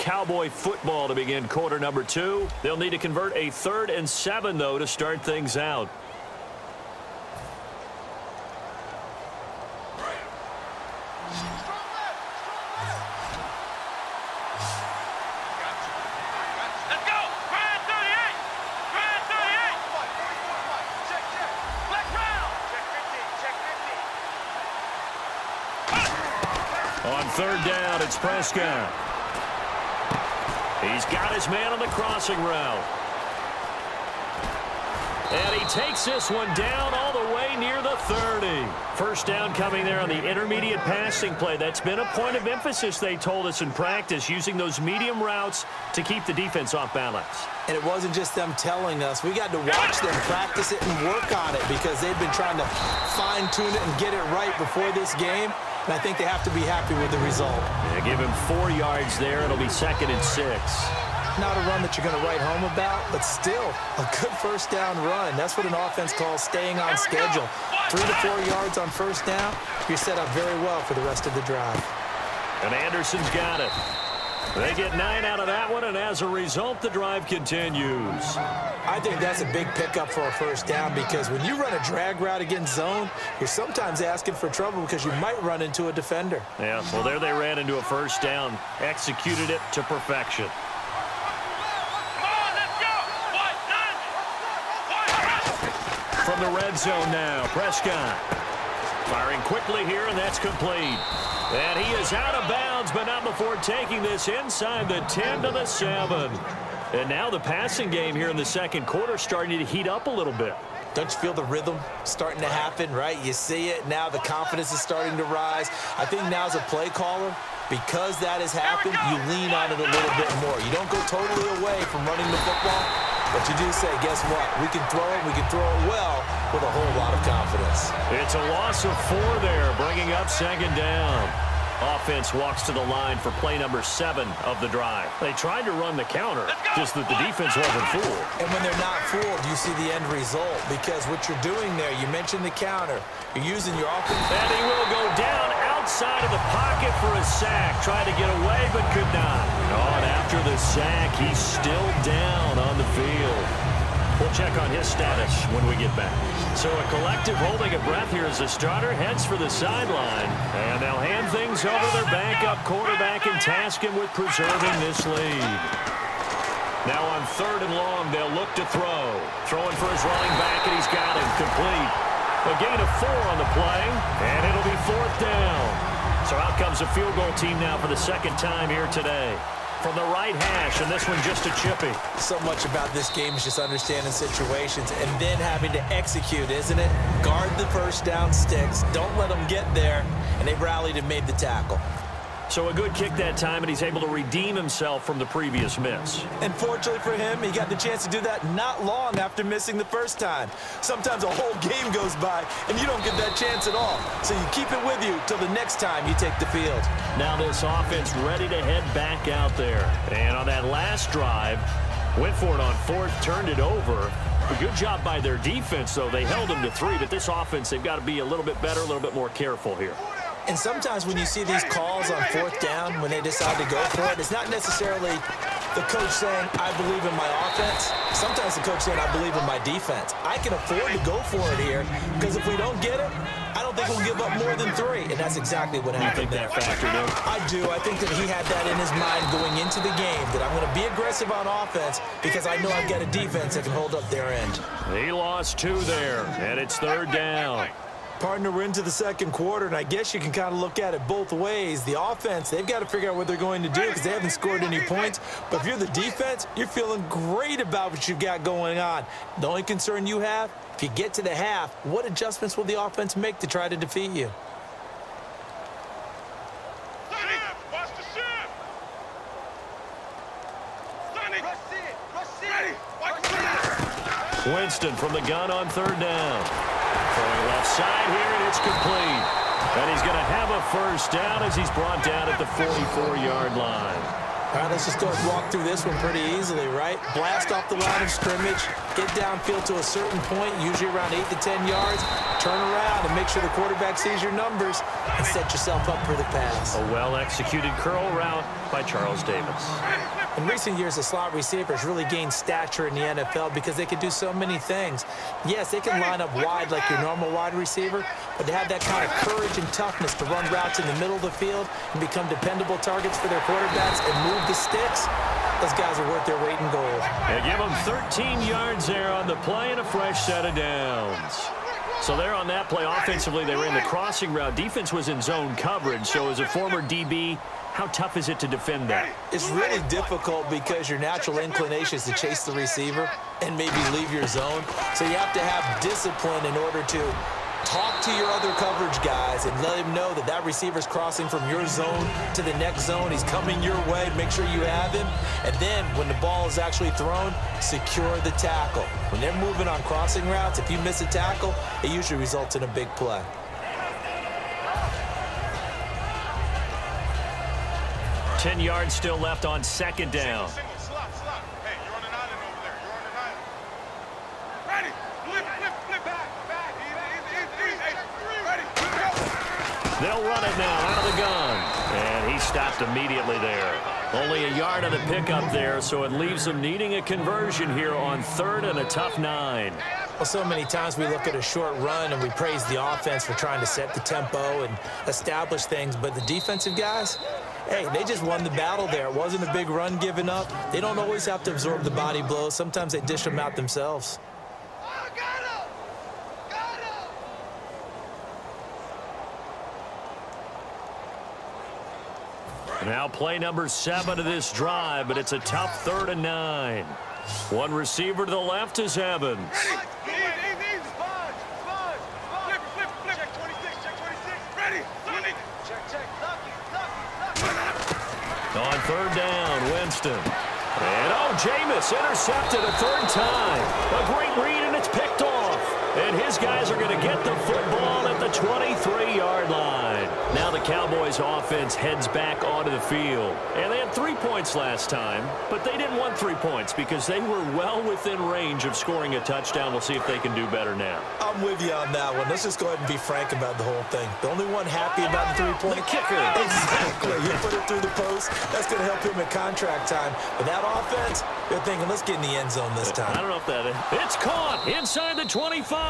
Cowboy football to begin quarter number 2. They'll need to convert a 3rd and 7, though, to start things out. On 3rd down, it's Prescott. He's got his man on the crossing route. And he takes this one down all the way near the 30. First down coming there on the intermediate passing play. That's been a point of emphasis, they told us in practice, using those medium routes to keep the defense off balance. And it wasn't just them telling us. We got to watch them practice it and work on it because they've been trying to fine-tune it and get it right before this game. And I think they have to be happy with the result. Yeah, give him 4 yards there. It'll be 2nd and 6. Not a run that you're going to write home about, but still a good first down run. That's what an offense calls staying on schedule. 3 to 4 yards on first down, you're set up very well for the rest of the drive. And Anderson's got it. They get 9 out of that one, and as a result, the drive continues. I think that's a big pickup for a first down because when you run a drag route against zone, you're sometimes asking for trouble because you might run into a defender. Yeah, well, there they ran into a first down, executed it to perfection. From the red zone now, Prescott firing quickly here, and that's complete. And he is out of bounds, but not before taking this inside the 10 to the 7. And now the passing game here in the second quarter starting to heat up a little bit. Don't you feel the rhythm starting to happen, right? You see it now. The confidence is starting to rise. I think now as a play caller, because that has happened, you lean on it a little bit more. You don't go totally away from running the football, but you do say, guess what? We can throw it. We can throw it well with a whole lot of confidence. It's a loss of 4 there, bringing up 2nd down. Offense walks to the line for play number 7 of the drive. They tried to run the counter, just that the defense wasn't fooled. And when they're not fooled, you see the end result because what you're doing there, you mentioned the counter. You're using your offense. And he will go down outside of the pocket for a sack. Tried to get away, but could not. Oh, and after the sack, he's still down on the field. We'll check on his status when we get back. So a collective holding a breath here as the starter heads for the sideline. And they'll hand things over their backup quarterback and task him with preserving this lead. Now on 3rd and long, they'll look to throw. Throwing for his running back, and he's got him complete. A gain of 4 on the play, and it'll be 4th down. So out comes the field goal team now for the 2nd time here today. From the right hash, and this one just a chippy. So much about this game is just understanding situations and then having to execute, isn't it? Guard the first down sticks. Don't let them get there. And they rallied and made the tackle. So a good kick that time, and he's able to redeem himself from the previous miss. And fortunately for him, he got the chance to do that not long after missing the first time. Sometimes a whole game goes by, and you don't get that chance at all. So you keep it with you till the next time you take the field. Now this offense ready to head back out there. And on that last drive, went for it on 4th, turned it over. A good job by their defense, though. They held them to 3, but this offense, they've got to be a little bit better, a little bit more careful here. And sometimes when you see these calls on 4th down, when they decide to go for it, it's not necessarily the coach saying, I believe in my offense. Sometimes the coach saying, I believe in my defense. I can afford to go for it here because if we don't get it, I don't think we'll give up more than 3. And that's exactly what happened there. You think that factored in? I do. I think that he had that in his mind going into the game, that I'm going to be aggressive on offense because I know I've got a defense that can hold up their end. He lost 2 there, and it's 3rd down. Partner, we're into the second quarter, and I guess you can kind of look at it both ways. The offense, they've got to figure out what they're going to do because they haven't scored any points. But if you're the defense, you're feeling great about what you've got going on. The only concern you have, if you get to the half, what adjustments will the offense make to try to defeat you? Winston from the gun on 3rd down. Throwing left side here, and it's complete. And he's going to have a first down as he's brought down at the 44-yard line. All right, let's just go and walk through this one pretty easily, right? Blast off the line of scrimmage, get downfield to a certain point, usually around 8 to 10 yards, turn around and make sure the quarterback sees your numbers and set yourself up for the pass. A well-executed curl route by Charles Davis. In recent years, the slot receivers really gained stature in the NFL because they can do so many things. Yes, they can line up wide like your normal wide receiver, but they have that kind of courage and toughness to run routes in the middle of the field and become dependable targets for their quarterbacks and move the sticks. Those guys are worth their weight in gold. They give them 13 yards there on the play and a fresh set of downs. So there on that play, offensively, they ran the crossing route. Defense was in zone coverage, so as a former DB, how tough is it to defend that? It's really difficult because your natural inclination is to chase the receiver and maybe leave your zone. So you have to have discipline in order to talk to your other coverage guys and let him know that that receiver's crossing from your zone to the next zone. He's coming your way. Make sure you have him. And then when the ball is actually thrown, secure the tackle. When they're moving on crossing routes, if you miss a tackle, it usually results in a big play. Ten yards still left on second down. Hey, you're on an island over there. You're on an island. Ready. Flip back. Easy. Ready. Go. They'll run it now out of the gun. And he stopped immediately there. Only a yard on the pickup there, so it leaves them needing a conversion here on third and a tough 9. Well, so many times we look at a short run and we praise the offense for trying to set the tempo and establish things, but the defensive guys, hey, they just won the battle there. It wasn't a big run given up. They don't always have to absorb the body blows. Sometimes they dish them out themselves. Now play number 7 of this drive, but it's a tough 3rd and 9. One receiver to the left is Evans. Easy. Flip. Check 26. Ready. Check. On 3rd down, Winston. And Jameis intercepted a 3rd time. A great read, and it's picked off. And his guys are going to get the football at the 23-yard line. Now the Cowboys offense heads back onto the field. And they had 3 points last time, but they didn't want 3 points because they were well within range of scoring a touchdown. We'll see if they can do better now. I'm with you on that one. Let's just go ahead and be frank about the whole thing. The only one happy about the 3-point. The kicker. Exactly. You put it through the post. That's going to help him at contract time. But that offense, they're thinking, let's get in the end zone this time. I don't know if that is. It's caught inside the 25.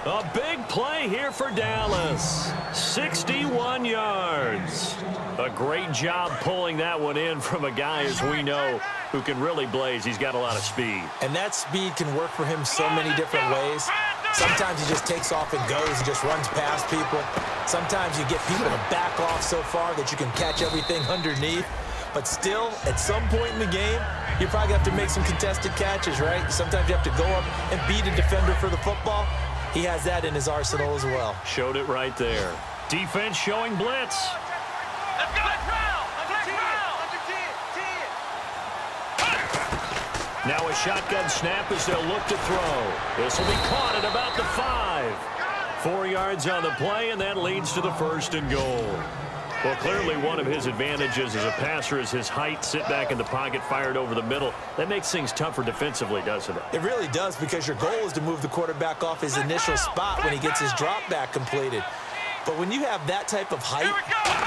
A big play here for Dallas. 61 yards. A great job pulling that one in from a guy, as we know, who can really blaze. He's got a lot of speed. And that speed can work for him so many different ways. Sometimes he just takes off and goes and just runs past people. Sometimes you get people to back off so far that you can catch everything underneath. But still, at some point in the game, you probably have to make some contested catches, right? Sometimes you have to go up and beat a defender for the football. He has that in his arsenal as well. Showed it right there. Defense showing blitz. Let's go. Under 10. Now a shotgun snap as they'll look to throw. This will be caught at about the 5. 4 yards on the play, and that leads to the 1st and goal. Well, clearly one of his advantages as a passer is his height. Sit back in the pocket, fired over the middle. That makes things tougher defensively, doesn't it? It really does, because your goal is to move the quarterback off his initial spot when he gets his drop back completed. But when you have that type of height,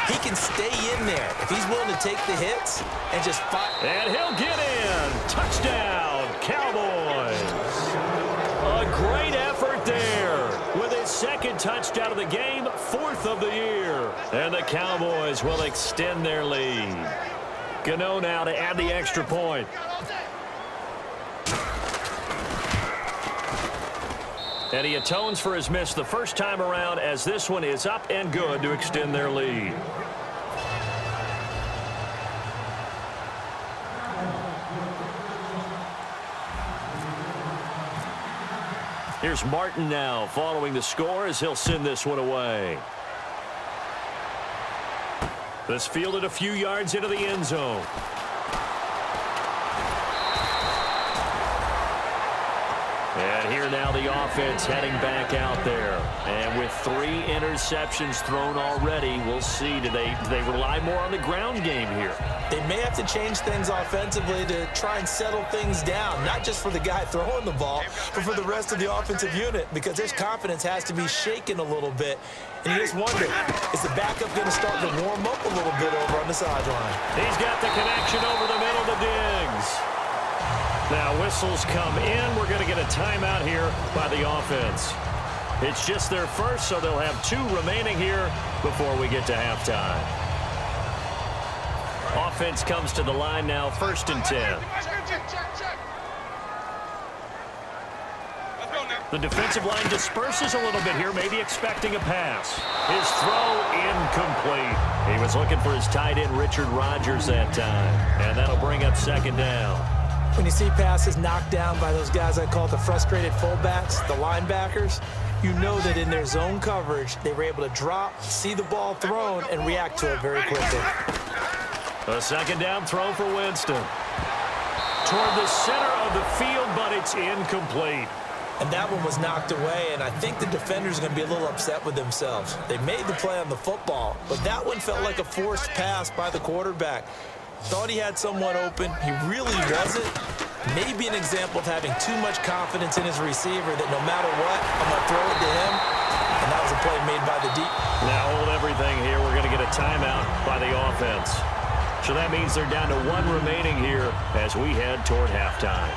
he can stay in there if he's willing to take the hits and just fire. And he'll get in. Touchdown, Cowboys. A great effort there with his 2nd touchdown of the game, 4th of the year. And the Cowboys will extend their lead. Gano now to add the extra point. And he atones for his miss the first time around, as this one is up and good to extend their lead. Here's Martin now following the score as he'll send this one away. This fielded a few yards into the end zone. And here now the offense heading back out there. And with 3 interceptions thrown already, we'll see. Do they rely more on the ground game here? They may have to change things offensively to try and settle things down, not just for the guy throwing the ball, but for the rest of the offensive unit, because his confidence has to be shaken a little bit. And you just wonder, is the backup going to start to warm up a little bit over on the sideline? He's got the connection over the middle to Diggs. Now whistles come in. We're going to get a timeout here by the offense. It's just their first, so they'll have 2 remaining here before we get to halftime. Offense comes to the line now, 1st and 10. The defensive line disperses a little bit here, maybe expecting a pass. His throw incomplete. He was looking for his tight end, Richard Rodgers, that time. And that'll bring up 2nd down. When you see passes knocked down by those guys I call the frustrated fullbacks, the linebackers, you know that in their zone coverage, they were able to drop, see the ball thrown, and react to it very quickly. A 2nd down throw for Winston. Toward the center of the field, but it's incomplete. And that one was knocked away, and I think the defenders are going to be a little upset with themselves. They made the play on the football, but that one felt like a forced pass by the quarterback. Thought he had someone open. He really wasn't. Maybe an example of having too much confidence in his receiver that no matter what, I'm going to throw it to him. And that was a play made by the deep. Now hold everything here. We're going to get a timeout by the offense. So that means they're down to 1 remaining here as we head toward halftime.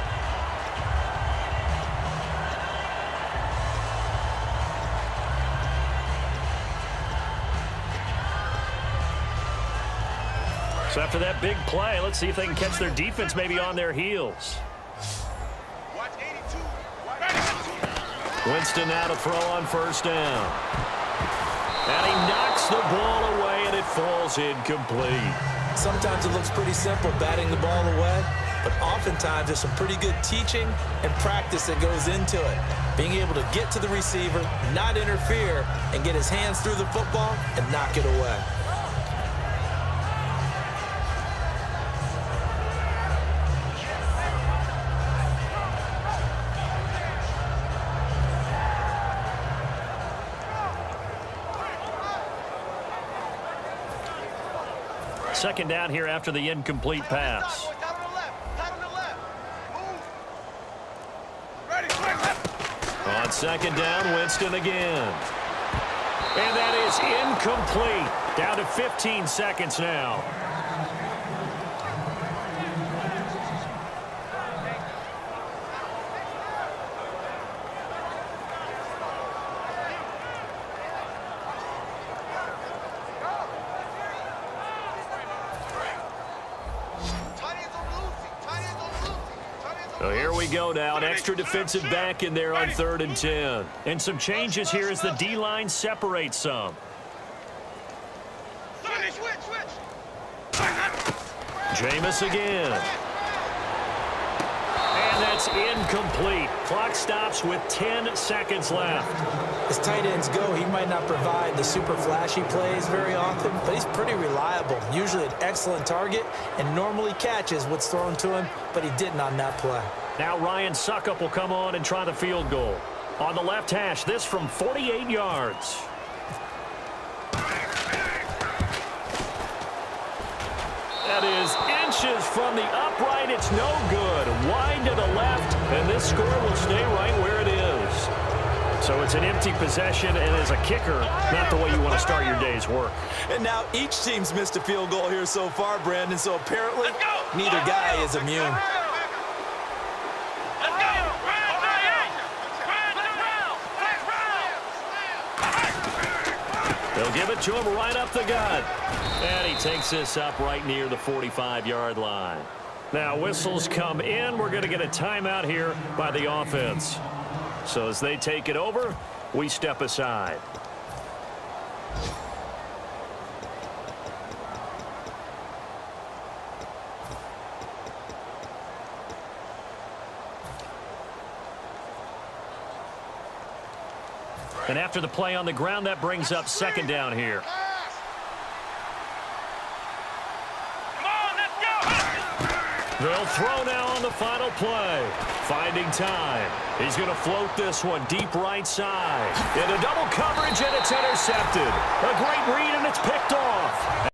So after that big play, let's see if they can catch their defense maybe on their heels. Winston now to throw on 1st down. And he knocks the ball away, and it falls incomplete. Sometimes it looks pretty simple, batting the ball away, but oftentimes there's some pretty good teaching and practice that goes into it. Being able to get to the receiver, not interfere, and get his hands through the football and knock it away. Second down here after the incomplete pass. On 2nd down, Winston again. And that is incomplete. Down to 15 seconds now. So here we go now, an extra defensive back in there on 3rd and 10. And some changes here as the D-line separates some. Jameis again. And that's incomplete. Clock stops with 10 seconds left. As tight ends go, he might not provide the super flashy plays very often, but he's pretty reliable. Usually an excellent target and normally catches what's thrown to him, but he didn't on that play. Now Ryan Suckup will come on and try the field goal. On the left hash, this from 48 yards. That is inches from the upright. It's no good. Wide to the left, and this score will stay right where it is. So it's an empty possession, and as a kicker, not the way you want to start your day's work. And now each team's missed a field goal here so far, Brandon, so apparently neither guy is immune. They'll give it to him right up the gut. And he takes this up right near the 45-yard line. Now whistles come in. We're going to get a timeout here by the offense. So as they take it over, we step aside. And after the play on the ground, that brings up 2nd down here. They'll throw now on the final play. Finding time. He's going to float this one deep right side. Into double coverage, and it's intercepted. A great read, and it's picked off.